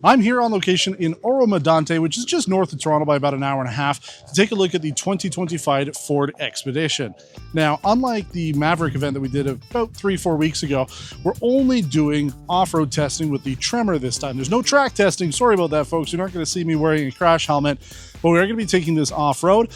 I'm here on location in Oro-Medonte, which is just north of Toronto by about an hour and a half, to take a look at the 2025 Ford Expedition. Now, unlike the Maverick event that we did about 3-4 weeks ago, we're only doing off-road testing with the Tremor this time. There's no track testing. Sorry about that, folks. You're not going to see me wearing a crash helmet, but we are going to be taking this off-road.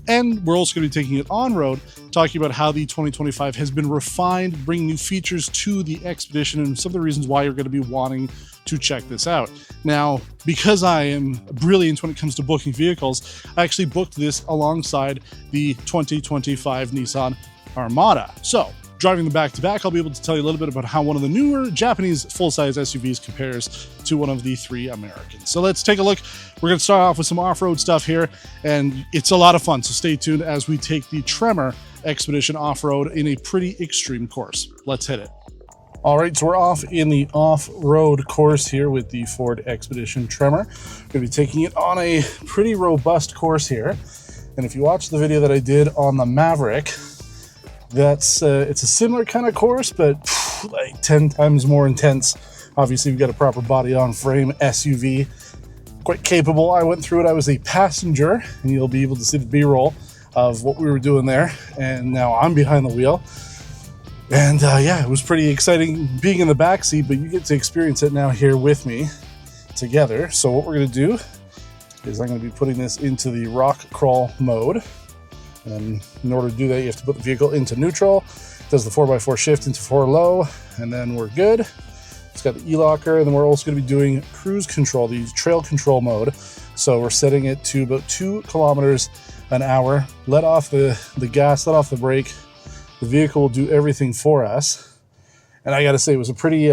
And we're also going to be taking it on-road, talking about how the 2025 has been refined, bringing new features to the Expedition, and some of the reasons why you're going to be wanting to check this out. Now, because I am brilliant when it comes to booking vehicles, I actually booked this alongside the 2025 Nissan Armada. So, driving them back-to-back, I'll be able to tell you a little bit about how one of the newer Japanese full-size SUVs compares to one of the three Americans. So let's take a look. We're going to start off with some off-road stuff here, and it's a lot of fun, so stay tuned as we take the Tremor Expedition off-road in a pretty extreme course. Let's hit it. All right, so we're off in the off-road course here with the Ford Expedition Tremor. We're going to be taking it on a pretty robust course here, and if you watch the video that I did on the Maverick, it's a similar kind of course, but like 10 times more intense. Obviously, we've got a proper body-on-frame SUV, quite capable. I went through it. I was a passenger, and you'll be able to see the B-roll of what we were doing there. And now I'm behind the wheel. And yeah, it was pretty exciting being in the back seat, but you get to experience it now here with me together. So what we're going to do is I'm going to be putting this into the rock crawl mode. And in order to do that, you have to put the vehicle into neutral. It does the 4x4 shift into 4 low, and then we're good. It's got the e-locker, and then we're also going to be doing cruise control, the trail control mode. So we're setting it to about 2 kilometers an hour. Let off the gas, let off the brake. The vehicle will do everything for us. And I got to say, it was a pretty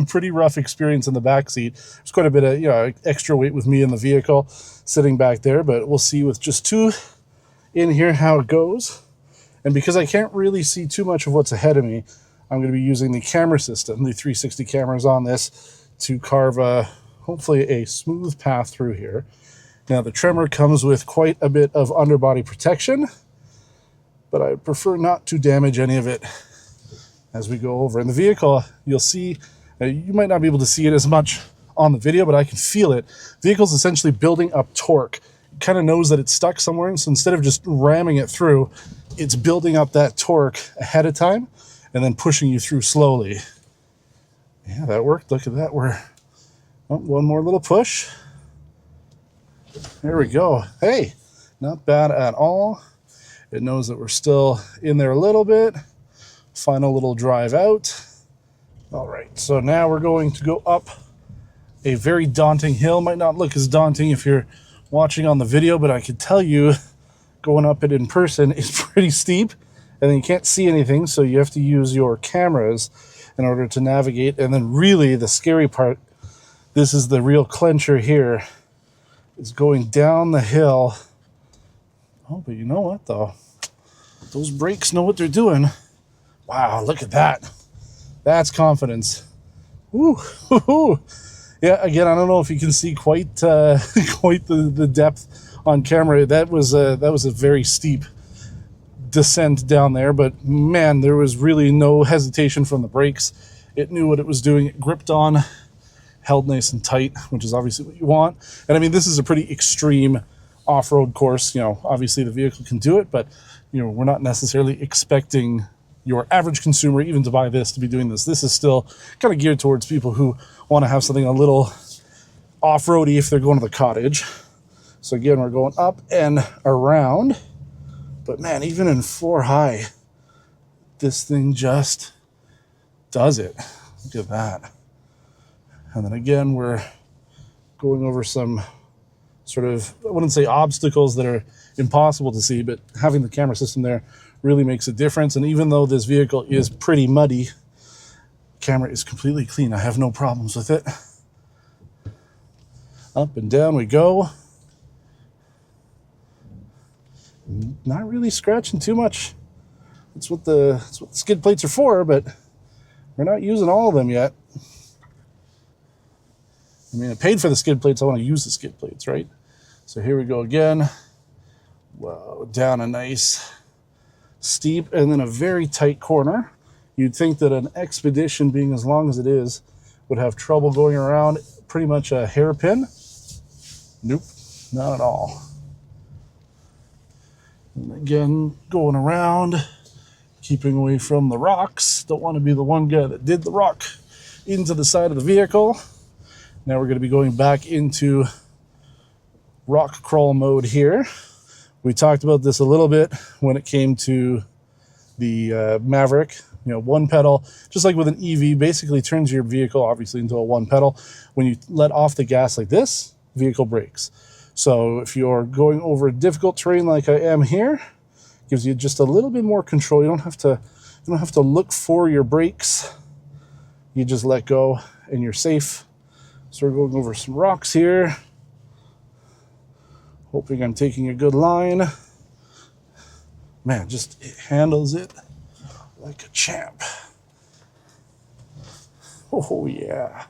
pretty rough experience in the back seat. There's quite a bit of extra weight with me in the vehicle sitting back there, but we'll see with just 2 in here how it goes. And because I can't really see too much of what's ahead of me, I'm going to be using the camera system, the 360 cameras on this, to carve hopefully a smooth path through here. Now the Tremor comes with quite a bit of underbody protection, but I prefer not to damage any of it as we go over. In the vehicle, you'll see, you might not be able to see it as much on the video, but I can feel it. The vehicle's essentially building up torque. Kind of knows that it's stuck somewhere, so instead of just ramming it through, it's building up that torque ahead of time and then pushing you through slowly. Yeah, that worked. Look at that. One more little push. There we go. Hey, not bad at all. It knows that we're still in there a little bit. Final little drive out. All right, so now we're going to go up a very daunting hill. Might not look as daunting if you're watching on the video, but I can tell you going up it in person is pretty steep, and then you can't see anything, so you have to use your cameras in order to navigate. And then really the scary part, this is the real clincher here, is going down the hill. Oh, but you know what though? Those brakes know what they're doing. Wow, look at that. That's confidence. Woo, hoo, hoo. Yeah, again, I don't know if you can see quite the depth on camera. That was a very steep descent down there, but man, there was really no hesitation from the brakes. It knew what it was doing. It gripped on, held nice and tight, which is obviously what you want. And I mean, this is a pretty extreme off-road course. Obviously the vehicle can do it, but we're not necessarily expecting your average consumer even to buy this to be doing this. This is still kind of geared towards people who want to have something a little off-roady if they're going to the cottage. So again, we're going up and around, but man, even in 4 high, this thing just does it. Look at that. And then again, we're going over some sort of, I wouldn't say obstacles that are impossible to see, but having the camera system there really makes a difference. And even though this vehicle is pretty muddy, camera is completely clean. I have no problems with it. Up and down we go. Not really scratching too much. That's what the skid plates are for, but we're not using all of them yet. I mean, I paid for the skid plates. I want to use the skid plates, right? So here we go again. Whoa, down a nice steep and then a very tight corner. You'd think that an Expedition, being as long as it is, would have trouble going around pretty much a hairpin. Nope, not at all. And again, going around, keeping away from the rocks. Don't want to be the one guy that did the rock into the side of the vehicle. Now we're going to be going back into rock crawl mode here. We talked about this a little bit when it came to the Maverick. You know, one pedal, just like with an EV, basically turns your vehicle obviously into a one pedal. When you let off the gas like this, vehicle brakes. So if you're going over a difficult terrain like I am here, gives you just a little bit more control. You don't have to look for your brakes. You just let go and you're safe. So we're going over some rocks here. Hoping I'm taking a good line. Man, just it handles it like a champ. Oh yeah.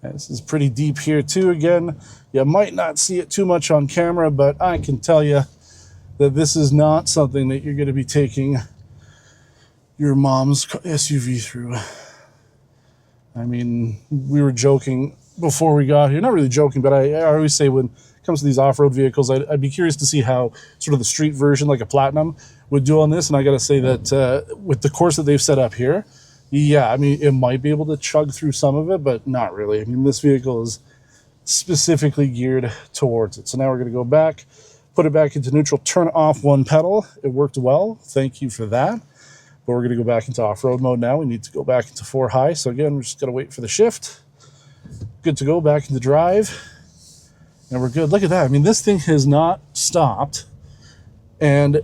And this is pretty deep here too. Again, you might not see it too much on camera, but I can tell you that this is not something that you're going to be taking your mom's SUV through. I mean, we were joking before we got here. Not really joking, but I always say when it comes to these off-road vehicles, I'd be curious to see how sort of the street version, like a Platinum, would do on this. And I got to say that with the course that they've set up here, yeah, I mean, it might be able to chug through some of it, but not really. I mean, this vehicle is specifically geared towards it. So now we're going to go back, put it back into neutral, turn off one pedal. It worked well. Thank you for that. But we're going to go back into off-road mode now. We need to go back into 4 high. So again, we're just going to wait for the shift. Good to go, back into drive. And we're good. Look at that. I mean, this thing has not stopped. And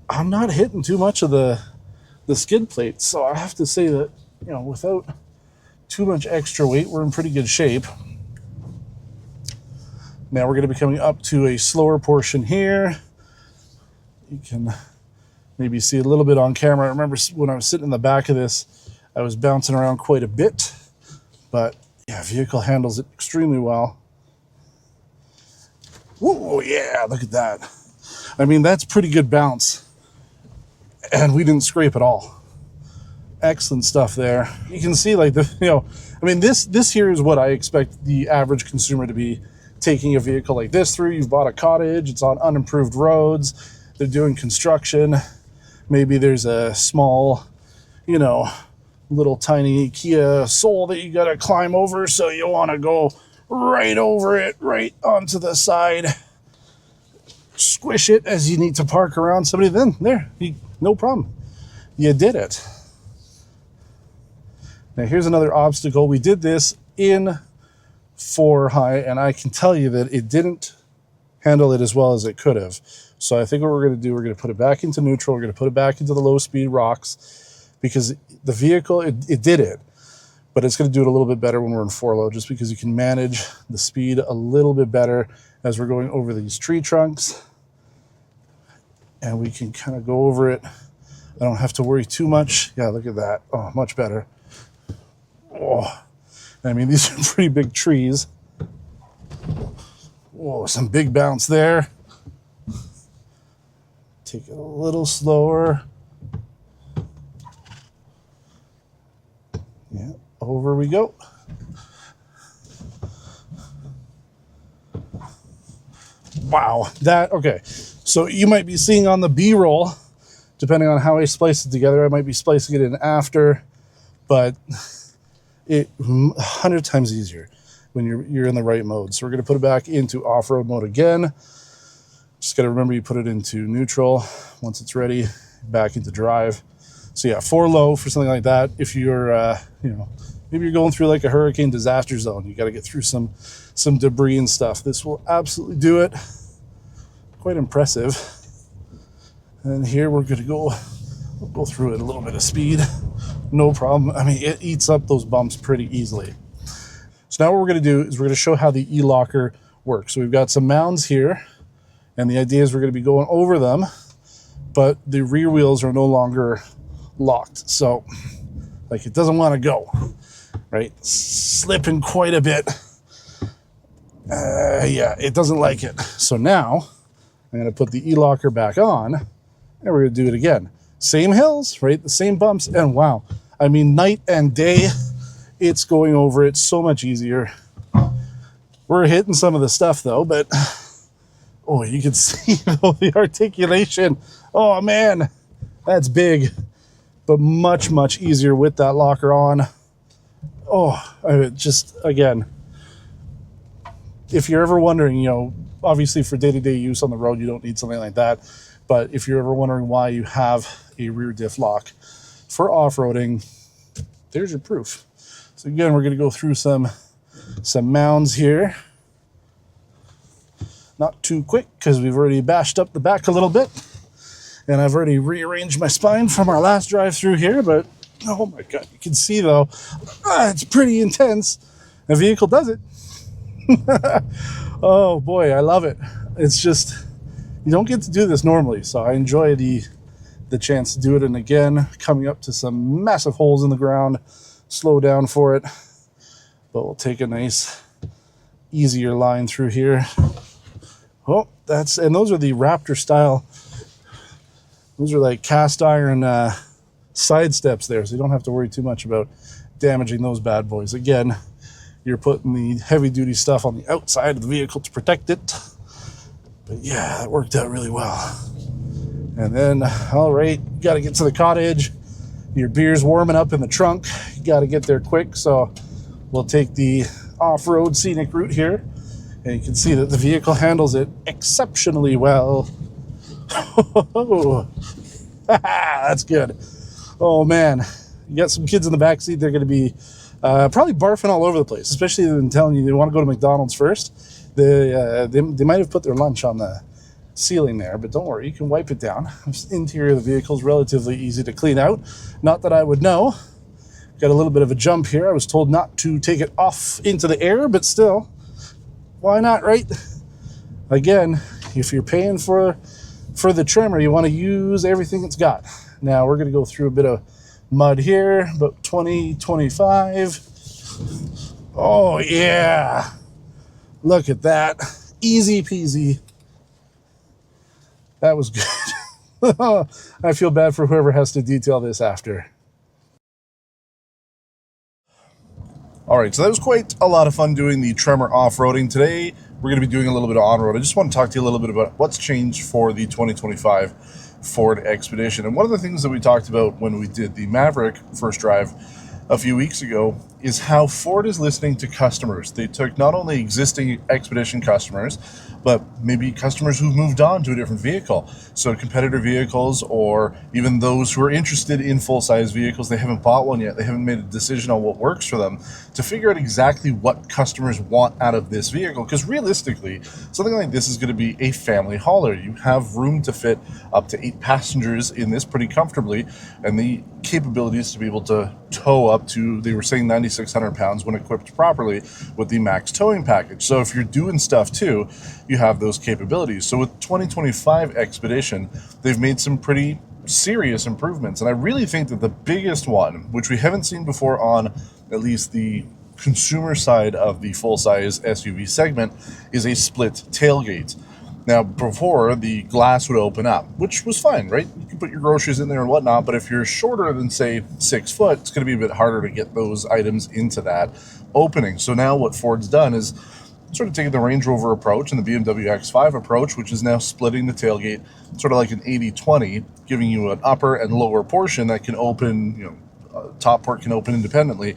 I'm not hitting too much of the skid plate. So I have to say that, you know, without too much extra weight, we're in pretty good shape. Now we're going to be coming up to a slower portion here. You can maybe see a little bit on camera. I remember when I was sitting in the back of this, I was bouncing around quite a bit. But yeah, vehicle handles it extremely well. Whoa, yeah, look at that. I mean, that's pretty good bounce. And we didn't scrape at all. Excellent stuff there. You can see, like, I mean, this here is what I expect the average consumer to be taking a vehicle like this through. You've bought a cottage, it's on unimproved roads, they're doing construction. Maybe there's a small, little tiny Kia Soul that you got to climb over, so you want to go right over it, right onto the side, squish it as you need to park around somebody. Then there, no problem, you did it. Now here's another obstacle. We did this in 4 high, and I can tell you that it didn't handle it as well as it could have. So I think what we're going to do, we're going to put it back into neutral. We're going to put it back into the low speed rocks, because the vehicle, it did it, but it's going to do it a little bit better when we're in 4 low, just because you can manage the speed a little bit better as we're going over these tree trunks, and we can kind of go over it. I don't have to worry too much. Yeah, look at that. Oh, much better. Oh, I mean, these are pretty big trees. Whoa, some big bounce there. Take it a little slower. Yeah, over we go. Wow, okay. So you might be seeing on the B-roll, depending on how I splice it together, I might be splicing it in after, but it 100 times easier when you're in the right mode. So we're going to put it back into off-road mode again. Just got to remember you put it into neutral. Once it's ready, back into drive. So yeah, 4 low for something like that. If you're, maybe you're going through like a hurricane disaster zone, you got to get through some debris and stuff. This will absolutely do it. Quite impressive. And here we're going to we'll go through it a little bit of speed. No problem. I mean, it eats up those bumps pretty easily. So now what we're going to do is we're going to show how the e-locker works. So we've got some mounds here, and the idea is we're going to be going over them, but the rear wheels are no longer locked. So, like, it doesn't want to go, right? Slipping quite a bit. Yeah, it doesn't like it. So now I'm going to put the e-locker back on, and we're going to do it again. Same hills, right? The same bumps, and wow. I mean, night and day, it's going over it so much easier. We're hitting some of the stuff though, but oh, you can see the articulation. Oh man, that's big, but much, much easier with that locker on. Oh, just again, if you're ever wondering, you know, obviously for day-to-day use on the road, you don't need something like that. But if you're ever wondering why you have a rear diff lock for off-roading, there's your proof. So again, we're going to go through some mounds here. Not too quick because we've already bashed up the back a little bit. And I've already rearranged my spine from our last drive through here. But oh my God, you can see though, it's pretty intense. The vehicle does it. Oh boy, I love it. It's just, you don't get to do this normally. So I enjoy the chance to do it. And again, coming up to some massive holes in the ground, slow down for it. But we'll take a nice, easier line through here. Oh, and those are the Raptor style. Those are like cast iron side steps there, so you don't have to worry too much about damaging those bad boys. Again, you're putting the heavy duty stuff on the outside of the vehicle to protect it. But yeah, that worked out really well. And then, all right, you got to get to the cottage. Your beer's warming up in the trunk. You got to get there quick, so we'll take the off-road scenic route here. And you can see that the vehicle handles it exceptionally well. That's good. Oh man, you got some kids in the back seat. They're going to be probably barfing all over the place, especially them telling you they want to go to McDonald's first. They might have put their lunch on the ceiling there, but don't worry, you can wipe it down. The interior of the vehicle is relatively easy to clean out. Not that I would know. Got a little bit of a jump here. I was told not to take it off into the air, but still, why not, right? Again, if you're paying for the Tremor, you want to use everything it's got. Now we're going to go through a bit of mud here, about 20, 25. Oh yeah, look at that, easy peasy. That was good. I feel bad for whoever has to detail this after. All right, so that was quite a lot of fun doing the Tremor off-roading. Today, we're going to be doing a little bit of on-road. I just want to talk to you a little bit about what's changed for the 2025 Ford Expedition. And one of the things that we talked about when we did the Maverick first drive a few weeks ago is how Ford is listening to customers. They took not only existing Expedition customers, but maybe customers who've moved on to a different vehicle. So competitor vehicles, or even those who are interested in full-size vehicles, they haven't bought one yet, they haven't made a decision on what works for them, to figure out exactly what customers want out of this vehicle. Because realistically, something like this is going to be a family hauler. You have room to fit up to 8 passengers in this pretty comfortably, and the capabilities to be able to tow up to, they were saying 9,600 pounds when equipped properly with the max towing package. So if you're doing stuff too, you have those capabilities. So with 2025 Expedition, they've made some pretty serious improvements. And I really think that the biggest one, which we haven't seen before on at least the consumer side of the full-size SUV segment, is a split tailgate. Now, before, the glass would open up, which was fine, right? You can put your groceries in there and whatnot, but if you're shorter than, say, 6 foot, it's going to be a bit harder to get those items into that opening. So now what Ford's done is sort of taking the Range Rover approach and the BMW X5 approach, which is now splitting the tailgate sort of like an 80-20, giving you an upper and lower portion that can open, top part can open independently.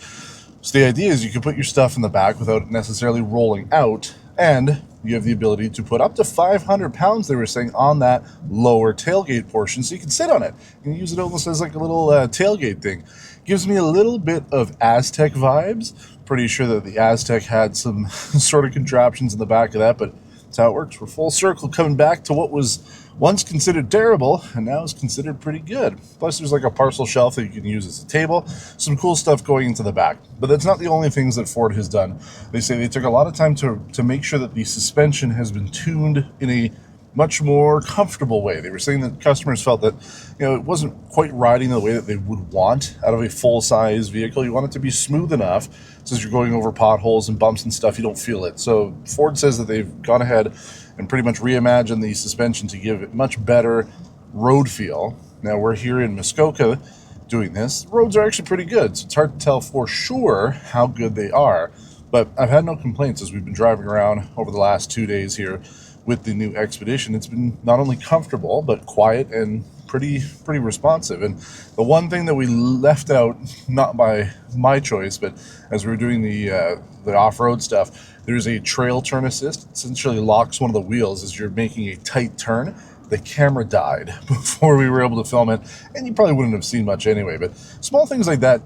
So the idea is you can put your stuff in the back without it necessarily rolling out, and you have the ability to put up to 500 pounds, they were saying, on that lower tailgate portion, so you can sit on it. You can use it almost as like a little tailgate thing. Gives me a little bit of Aztec vibes. Pretty sure that the Aztec had some sort of contraptions in the back of that, but that's how it works. We're full circle coming back to what was once considered terrible and now is considered pretty good. Plus there's like a parcel shelf that you can use as a table. Some cool stuff going into the back. But that's not the only things that Ford has done. They say they took a lot of time to make sure that the suspension has been tuned in a much more comfortable way. They were saying that customers felt that, it wasn't quite riding the way that they would want out of a full-size vehicle. You want it to be smooth enough so as you're going over potholes and bumps and stuff, you don't feel it. So Ford says that they've gone ahead and pretty much reimagined the suspension to give it much better road feel. Now we're here in Muskoka, doing this. The roads are actually pretty good, so it's hard to tell for sure how good they are. But I've had no complaints as we've been driving around over the last 2 days here with the new Expedition. It's been not only comfortable, but quiet and pretty responsive. And the one thing that we left out, not by my choice, but as we were doing the off-road stuff, there's a trail turn assist. It essentially locks one of the wheels as you're making a tight turn. The camera died before we were able to film it, and you probably wouldn't have seen much anyway. But small things like that,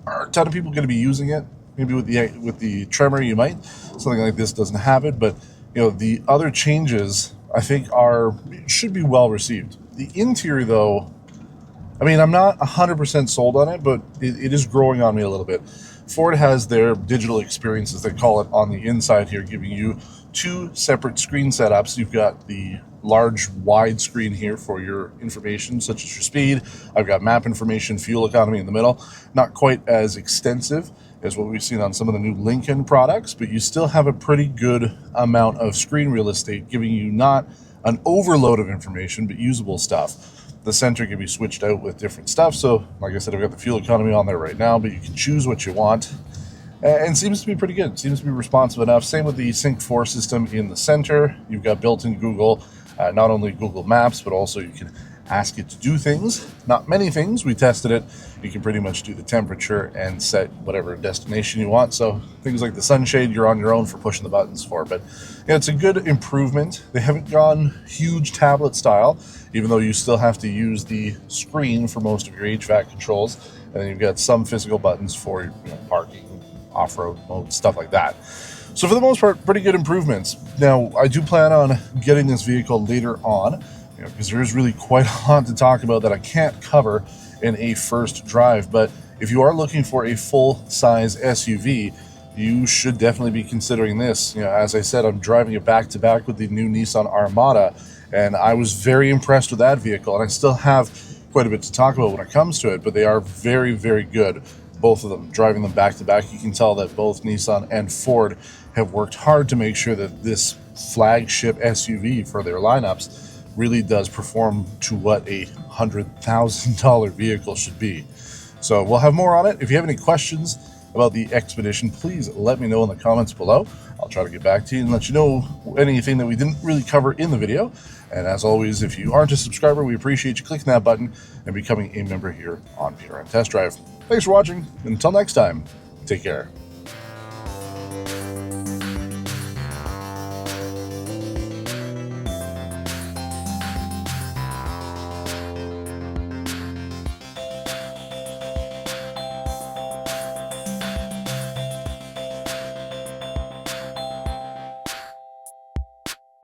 are a ton of people going to be using it. Maybe with the Tremor, you might. Something like this doesn't have it, but the other changes I think should be well received. The interior, though, I mean, I'm not 100% sold on it, but it is growing on me a little bit. Ford has their digital experiences, they call it, on the inside here, giving you 2 separate screen setups. You've got the large wide screen here for your information, such as your speed. I've got map information, fuel economy in the middle. Not quite as extensive as what we've seen on some of the new Lincoln products, but you still have a pretty good amount of screen real estate, giving you not an overload of information, but usable stuff. The center can be switched out with different stuff. So like I said, I've got the fuel economy on there right now, but you can choose what you want. And seems to be pretty good. Seems to be responsive enough. Same with the Sync 4 system in the center. You've got built-in Google, not only Google Maps, but also you can ask it to do things. Not many things. We tested it. You can pretty much do the temperature and set whatever destination you want. So things like the sunshade, you're on your own for pushing the buttons for. But it's a good improvement. They haven't gone huge tablet style, even though you still have to use the screen for most of your HVAC controls. And then you've got some physical buttons for parking, off-road mode, stuff like that. So for the most part, pretty good improvements. Now, I do plan on getting this vehicle later on, because there is really quite a lot to talk about that I can't cover in a first drive. But if you are looking for a full-size SUV, you should definitely be considering this. As I said, I'm driving it back-to-back with the new Nissan Armada, and I was very impressed with that vehicle, and I still have quite a bit to talk about when it comes to it, but they are very, very good. Both of them, driving them back-to-back, you can tell that both Nissan and Ford have worked hard to make sure that this flagship SUV for their lineups really does perform to what a $100,000 vehicle should be. So we'll have more on it. If you have any questions about the Expedition, please let me know in the comments below. I'll try to get back to you and let you know anything that we didn't really cover in the video. And as always, if you aren't a subscriber, we appreciate you clicking that button and becoming a member here on PRM Test Drive. Thanks for watching, and until next time, take care.